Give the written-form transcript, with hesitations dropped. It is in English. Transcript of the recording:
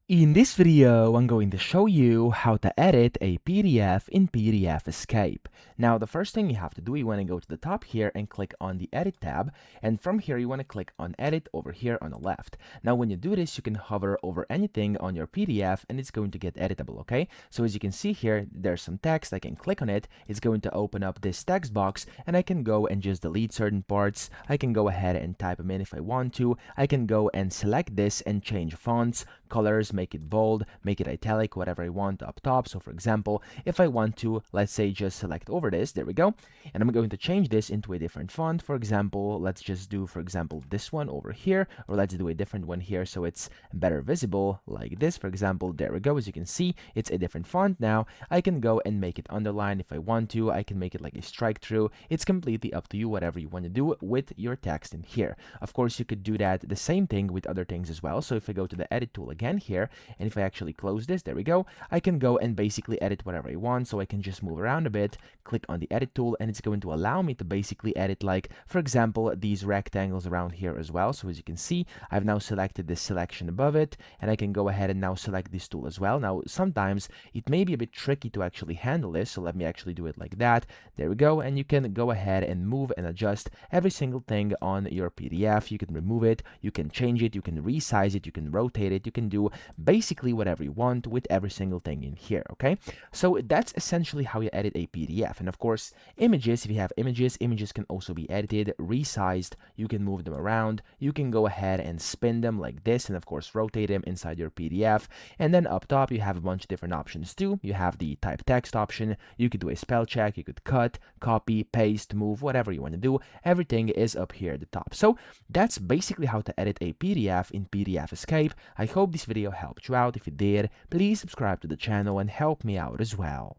In this video, I'm going to show you how to edit a PDF in PDFescape. Now, the first thing you have to do, you want to go to the top here and click on the Edit tab, and from here, you want to click on Edit over here on the left. Now, when you do this, you can hover over anything on your PDF, and it's going to get editable, okay? So as you can see here, there's some text. I can click on it. It's going to open up this text box, and I can go and just delete certain parts. I can go ahead and type them in if I want to. I can go and select this and change fonts, colors, make it bold, make it italic, whatever I want up top. So for example, if I want to, let's say, just select over this, there we go, and I'm going to change this into a different font. For example, let's just do, for example, this one over here, or let's do a different one here so it's better visible, like this, for example. There we go. As you can see, it's a different font now. I can go and make it underline if I want to. I can make it like a strike through. It's completely up to you, whatever you want to do with your text in here. Of course, you could do that the same thing with other things as well. So if I go to the edit tool again here, and if I actually close this, there we go, I can go and basically edit whatever I want. So I can just move around a bit, click on the edit tool, and it's going to allow me to basically edit, like, for example, these rectangles around here as well. So as you can see, I've now selected this selection above it, and I can go ahead and now select this tool as well. Now, sometimes it may be a bit tricky to actually handle this, so let me actually do it like that. There we go, and you can go ahead and move and adjust every single thing on your PDF. You can remove it, you can change it, you can resize it, you can rotate it, you can do basically whatever you want with every single thing in here, okay? So that's essentially how you edit a PDF. And of course, images, if you have images, images can also be edited, resized, you can move them around, you can go ahead and spin them like this, and of course rotate them inside your PDF. And then up top, you have a bunch of different options too. You have the type text option, you could do a spell check, you could cut, copy, paste, move, whatever you want to do. Everything is up here at the top. So that's basically how to edit a PDF in PDFescape. I hope this video helped you out. If it did, please subscribe to the channel and help me out as well.